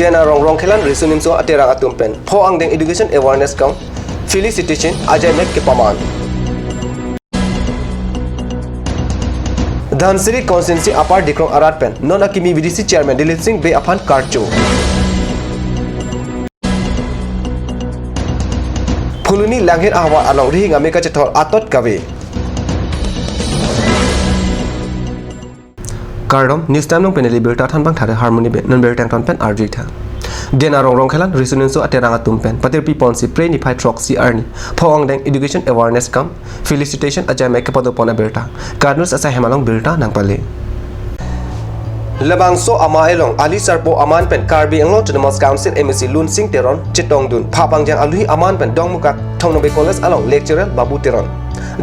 Diana rong kelan resunim so aterang atum pen pho ang deng education awareness kang felicitation ajay mek ke paman Dhansiri constituency apar dikrong arat pen non akimi VDC chairman Dilip Singh be aphan karcho Phuluni langhen ahwa along rihinga meka chathor atot kawe Kardom news time long peneli berta than bang thare harmony be non bertang ton pen RJ tha Diana rong khelan resonance so aterang atum pen patir pi pon si pre ni phai trox si arni phong deng education awareness kam felicitation ajay mek pado pona berta cardinals asa hemalong berta nang pale Labang so ama elong ali sarpo aman pen karbi anglo autonomous council MSc Lun Sing Teron chitong dun phapang jang alui aman pen dong mukak thongnobe college along lecturer Babu Teron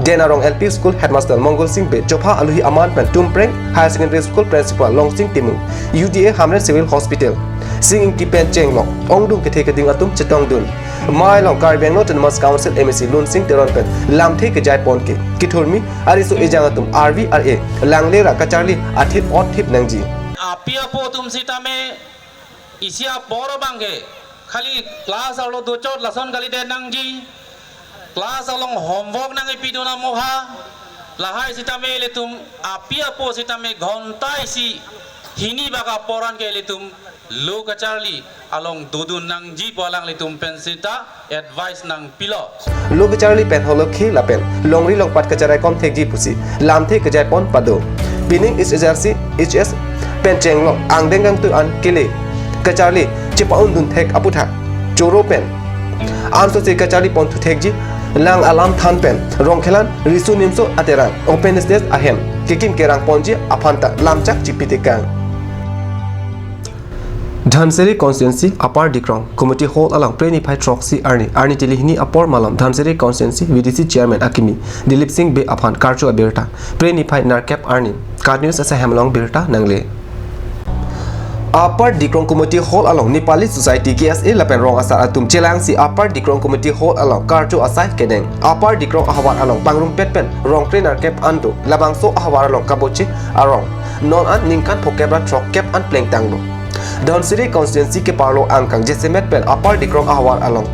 Diana rong LP school headmaster Mongol Singh be chopha alui aman pen tumpreng higher secondary school principal Long Sing Timu UDA Hamren Civil Hospital Singing Tipen Chenglong ongdung ke theke ding atum chitong dun mai long karbi anglo autonomous council MSc Lun Sing Teron pen lam the ke jai pon ke kithormi ariso ejang atum RVRA langle ra kacharli athip ot thip nangji Apia po tum sita me isia poro bangge khali class alo do chot lason kali de nangji class along homework nang ipidona moha lahai sita me letum apia po sita me ghontai si hini baga poran ke letum lo kacharli along dudun nangji polang letum pensita advice nang pilo lo kacharli pen holo khi la pen longri long pat kacharai kom thekji pusi lam the kajai pon pado pining is exercise HS pen chenglong ang dengang tu an kile kacharli chipaun dun thek aputha choro pen am so se kacharli pon tu thekji lang alam than pen rong khelan risu nimso aterang open stage ahem kikim kerang ponji aphanta lamchak chipitekang Dhansiri constituency apar dikrong committee hall along preni phai troxy arni tilihini apor malam Dhansiri constituency VDC chairman Akimi Dilip Singh be aphan karcho aberta preni phai narkap arni cardinals asa hamlong berta nangle Upper Dikrong Committee Hall along Nepali Society KSA lapen rong asar atum chelang si Upper Dikrong Committee Hall along Karcho asai kedeng Upper Dikrong ahwar along Pangrum Petpen rong trainer cap ando labang so ahwar along Kabochi arong non an ningkan phokebra trok cap an pleng tanglo Dhansiri constituency ke parlo angkang jesemet pen Upper Dikrong ahwar along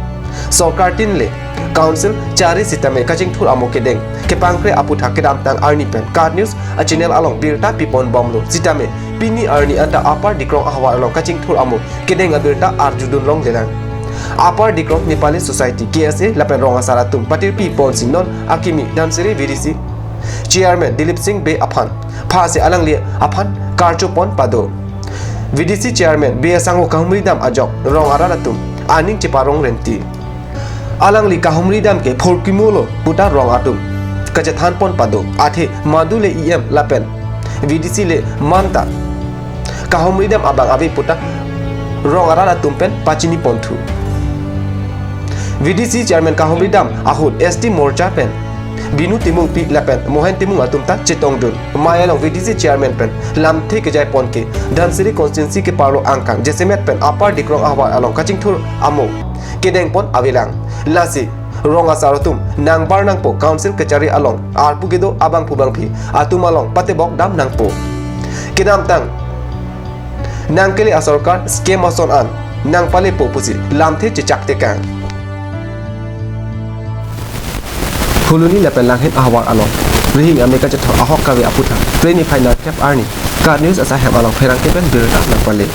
Sarkar tinle Council chari sitame kaching thur amo kedeng ke pangkre aputha kedam tang arni pen card news a channel along birta pipon bomlo sitame pini arni anta Upper Dikrong ahwar along kaching thur amo kedeng abirta arjudun long delang Upper Dikrong Nepali Society KSA lapen rong asaratum patir pipon sinon Akimi Dhansiri VDC Chairman Dilip Singh be aphan phase alang le aphan karchopon pado VDC Chairman be sango kahumridam ajok rong araratum aning chiparong renti alang li kahumridam ke phorkimulo puta rong atum kachathan pon pado athe madule em lapen VDC le manta kahumridam abang abi puta rong araratum pen pachini ponthu VDC Chairman kahumridam ahud ST Morcha pen Binu Timung Pi lapen Mohen Timung atumta chitong dun mayalong VDC Chairman pen lam the ke jai pon ke Dhansiri constituency ke parlo angkang jesemet pen Upper Dikrong ahwar along kaching thur amo kedeng pon awilang lasi rong asarotum nang bar nang po council kachari along arpu gedo abang pubang phi atum along patebok dam nang po kedam tang nang kele asarkar scam ason an nang pale po pusi lam the chechak te kang Huluni lapen langhen ahwar along rihing Amerika chathor ahok kawe aputha preni final cap arni card news asa hem along pherang kepen birta nang pale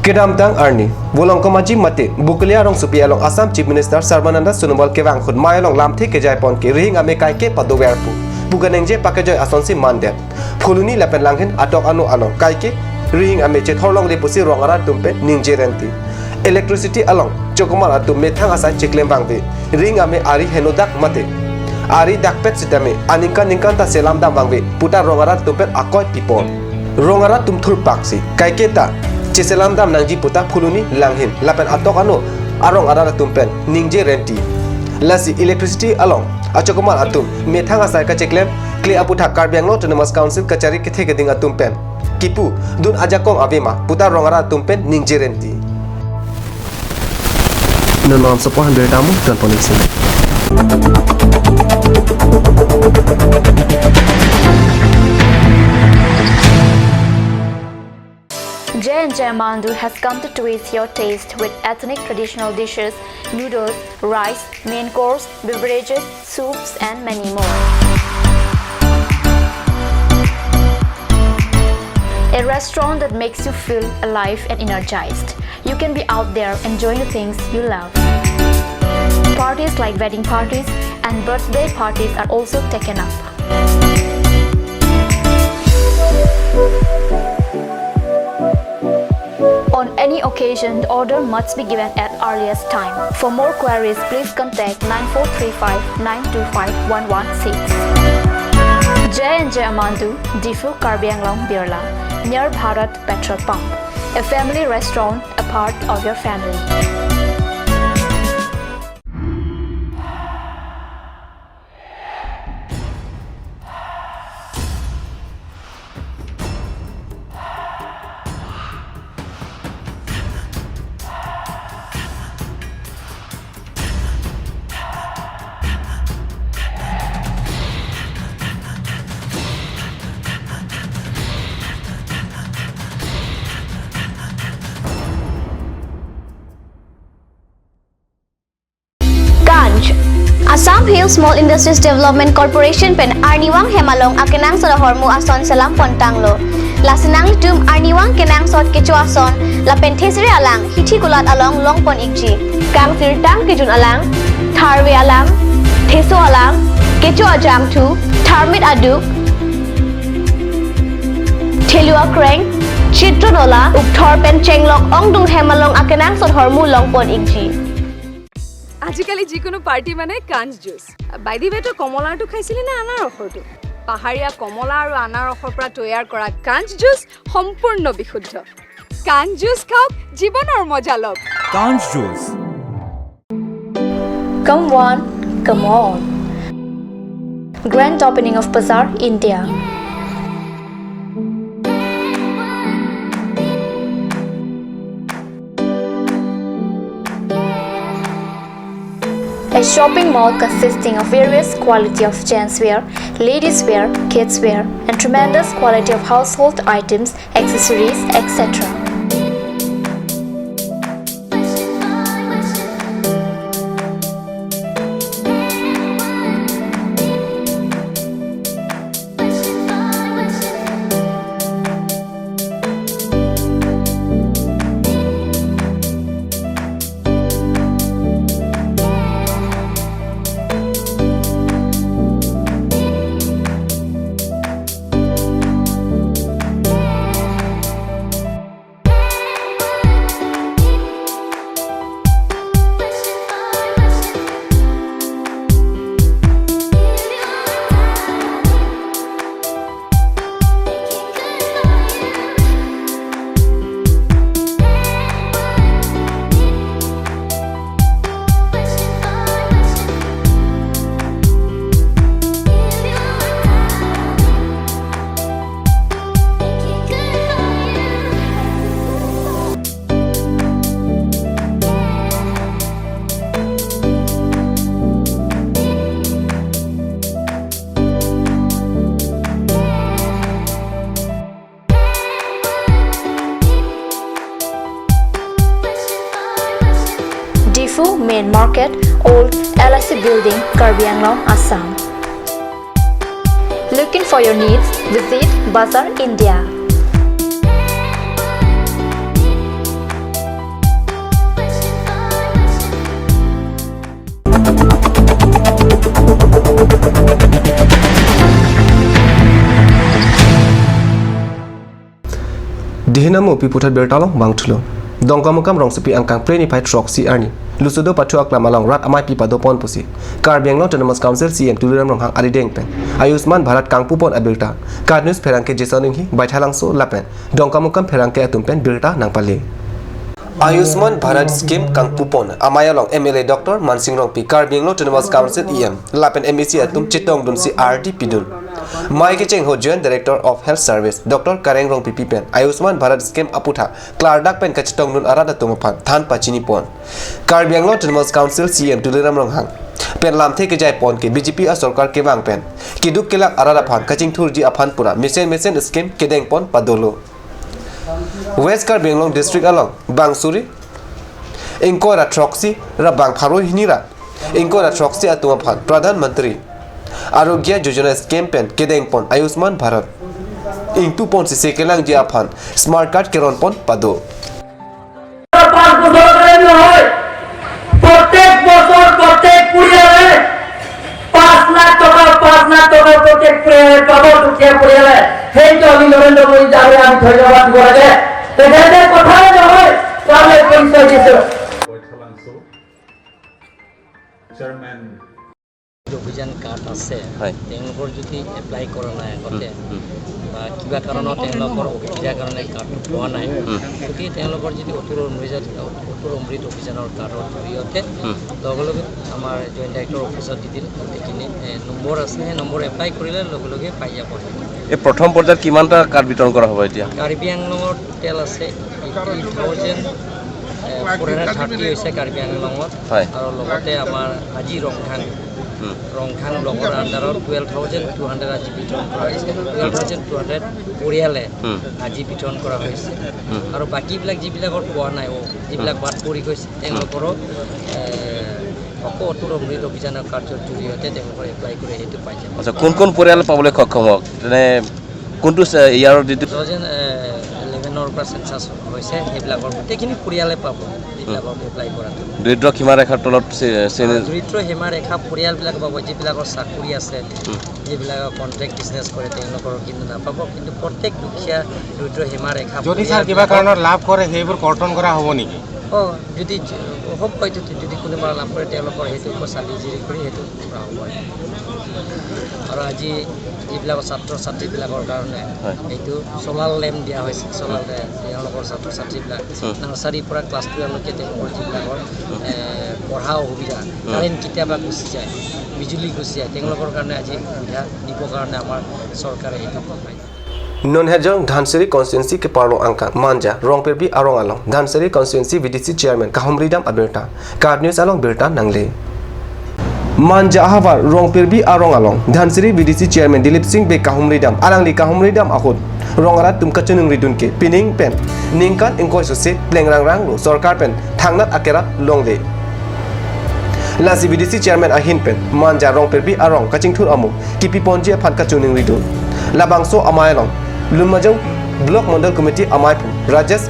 Kedam tang arni bolong komaji mate buklia rong supi along Assam Chief Minister Sarbananda Sonowal kewang khud mai along lam the ke jai pon ke rihing Amerika ke padowerpu buganengje pakajoy asonsi mandet Huluni lapen langhen atok anu along kai ke rihing ame che thorlong le pusi rongara tumpe ningje renti electricity along chokomar atum methang asa chiklem bangbe ring ame ari henodak mate ari dakpet sitame aninkan ta selam dam bangbe puta rongara tumpe akoy pipon rongara tumthur paksi kaiketa cheselam dam nangji puta phuluni langhin lapen atok anu arong arara tumpen ningje renti lasi electricity along achokomar atum methang asa ka chiklem kle aputha karbianglo autonomous council kachari ke theke ding atum pen kipu dun ajakong avema puta rongara tumpen ningje renti non support hampir tamu dan polisi. J&J Mandu has come to twist your taste with ethnic traditional dishes, noodles, rice, main course, beverages, soups and many more. A restaurant that makes you feel alive and energized. You can be out there enjoying the things you love. Parties like wedding parties and birthday parties are also taken up. On any occasion, the order must be given at earliest time. For more queries, please contact 9435 925 116. J&J Amandu, Difu Karbi Anglong Birla, near Bharat Petrol Pump. A family restaurant, a part of your family. Assam Hill Small Industries Development Corporation pen Arniwang Hemalong akenang sa hormu ason selam pontanglo. Lasinang litum Arniwang kenang sot kecu ason la penthesri alang hithi kulat along longpon ikji. Kang sirtang kejun alang, tharwe alang, theso alang, kecu ajam tu, tharmit aduk, thelua kreng, chitronola ukthor pen chenglok ongdung Hemalong akenang sot hormu longpon ikji. আজিকালি যিকোনো party মানে কাঞ্জ juice by the ৱেটো কমলাটো খাইছিলি না আনাৰসৰটো পাহাৰীয়া কমলা আৰু আনাৰসৰ পৰা তৈয়াৰ কৰা কাঞ্জ জুচ সম্পূৰ্ণ বিশুদ্ধ কাঞ্জ জুচ খাওক জীৱনৰ মজা লওক কাঞ্জ juice Come one, come on. Grand opening of Bazaar, India. A shopping mall consisting of various quality of gents wear, ladies wear, kids wear, and tremendous quality of household items, accessories, etc. Main Market, Old LIC Building, Karbi Anglong, Assam. Looking for your needs? Visit Bazaar, India. Dihinamu piputat bertalong bangtulo. Dongkamukam rong sepi angkang plenify trok si arni. Lusudo patu aklamalong rat amai pipado pon pusi. Karbi Anglong Autonomous Council CM Tuliram rong hang adideng pen. Ayusman Bharat kang pupon abilta. Card news perangke jesoning hi baithalang so lapen. Dongkamukam perangke atumpen bilta nang pale. Ayushman Bharat Scheme kang pupon amayalong MLA Dr. Mansingrong Pi Karbi Anglong Autonomous Council EM lapen MEC atum chitong dun si RD pidul. Mai Kicheng Ho Joint Director of Health Service Dr. Kareng Rong Pipi Pen Ayushman Bharat Scheme aputha Clardak Pen kachitong dun arada tumapan than pachini pon. Karbi Anglong Autonomous Council CM Tuliram rong hang pen lam theke jai pon ke BJP a sarkar ke wang pen kiduk kelak arada phan kaching thur ji aphan pura mesen scheme kedeng pon padolo. West Karbi Anglong District along Bangsuri Ingkora Troxy Rabang Pharo Hinira Ingkora Troxy Atuma Phan Pradhan Mantri Arogya Yojana campaign Kedeng Pon Ayushman Bharat Ing 2.6 Sekelang Jia Phan Smart Card Keron Pon Pado প্রত্যেক বছর প্রত্যেক পরিবারে 5 লাখ টাকা প্রত্যেক খবর উঠিয়ে পরিবারে সেই তো আমি নরেন্দ্র মোদী যাবে আমি ধন্যবাদ করে এখানে কথা হয় তাহলে পরিচয় দিছে চেয়ারম্যান অভিযান কাৰ্ড আছে তেওঁলোকৰ যদি এপ্লাই কৰা নাই আগতে বা কিবা কাৰণত তেওঁলোকৰ অসুবিধাৰ কাৰণে কাৰ্ডটো পোৱা নাই গতিকে তেওঁলোকৰ যদি অটুৰ অমৃত অভিযানৰ কাৰ্ডৰ জৰিয়তে লগে লগে আমাৰ জইণ্ট ডাইৰেক্টৰ অফিচত দি দিল গোটেইখিনি নম্বৰ আছে সেই নম্বৰ এপ্লাই কৰিলে লগে লগে পাই যাব এই প্ৰথম পৰ্যায়ত কিমানটা কাৰ্ড বিতৰণ কৰা হ'ব এতিয়া কাৰ্বি আংলঙৰ টোটেল আছে 80,430 হৈছে কাৰ্বি আংলঙত আৰু লগতে আমাৰ আজি ৰংখাং ব্লকৰ আণ্ডাৰত 12,200 আজি বিতৰণ কৰা হৈছে 12,200 পৰিয়ালে আজি বিতৰণ কৰা হৈছে আৰু বাকীবিলাক যিবিলাকৰ পোৱা নাই যিবিলাক বাদ পৰি গৈছে তেওঁলোকৰো অটুৰ অমৃত অভিযানৰ কাৰ্যৰ জৰিয়তে তেওঁলোকৰ এপ্লাই কৰি সেইটো পাই যাব আচ্ছা কোন পৰিয়াল পাবলৈ সক্ষম হওক তেনে কোনটো ইয়াৰ যিটো 2011ৰ পৰা চেঞ্চাছ হৈছে সেইবিলাকৰ গোটেইখিনি পৰিয়ালে পাব যিবিলাকৰ এপ্লাই কৰাটো দৰিদ্ৰ সীমাৰেখাৰ তলত দৰিদ্ৰ সীমাৰেখা পৰিয়ালবিলাক পাব যিবিলাকৰ চাকৰি আছে যিবিলাকৰ কণ্ট্ৰেক্ট বিজনেছ কৰে তেওঁলোকৰ কিন্তু নাপাব কিন্তু প্ৰত্যেক দুখীয়া দৰিদ্ৰ সীমাৰেখা যদি ছাৰ কিবা কাৰণত লাভ কৰে সেইবোৰ কৰ্তন কৰা হ'ব নেকি যদি হ'ব হয়তো যদি কোনোবা লাভ কৰে তেওঁলোকৰ সেইটো চালি জিৰি কৰি সেইটো কৰা হ'ব আৰু আজি যিবিলাকৰ ছাত্ৰ ছাত্ৰীবিলাকৰ কাৰণে এইটো চলাৰ লেম্প দিয়া হৈছে চলাৰ তেওঁলোকৰ ছাত্ৰ ছাত্ৰীবিলাক নাৰ্চাৰীৰ পৰা ক্লাছ 12লৈকে তেওঁলোকৰ যিবিলাকৰ পঢ়া অসুবিধা কাৰেণ্ট কেতিয়াবা গুচি যায় বিজুলী গুচি যায় তেওঁলোকৰ কাৰণে আজি সুবিধা দিবৰ কাৰণে আমাৰ চৰকাৰে এইটো পায় Nonhejong Dhansiri Constituency ke Parlo Angkang Manja Rongperbi Arong Along Dhansiri Constituency VDC Chairman Kahumridam Abirta Card News Along Birta Nangle Manja Ahavar Rongperbi Arong Along Dhansiri VDC Chairman Dilip Singh Be Kahumridam Alangli Kahumridam Ahud Rongarat Tumkachunung Ridunke Pining Pen Ningkan Ingkoi Suse Plengrang Ranglo Sorkar Pen Thangnat Akera Longle Lasi VDC Chairman Ahin Pen Manja Rongperbi Arong Kachingthur Amu Kipi Ponji Phan Kachunung Ridun Labangso Amayalong Lumajong Block Mandal Committee Amaipu Rajesh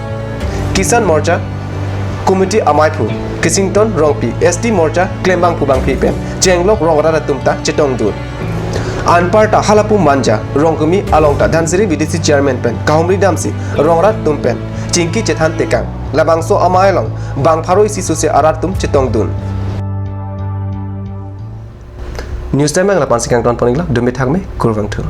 Kisan Morcha Committee Amaipu Kissington Rongpi ST Morcha Klembang Pubang Pipen Chenglok Rongrada Tumta Chetong Dur Anparta Halapu Manja Rongkumi Alongta Dhansiri VDC Chairman Pen Kahumri Damsi Rongrat Tumpen Chinki Chethan Tekang Labangso Amayalong Bang Pharoi Sisuse Aratum Chetong Dun News Time Ang Lapan Sikang Ton Poningla Dumit Hagme Kurvang Thu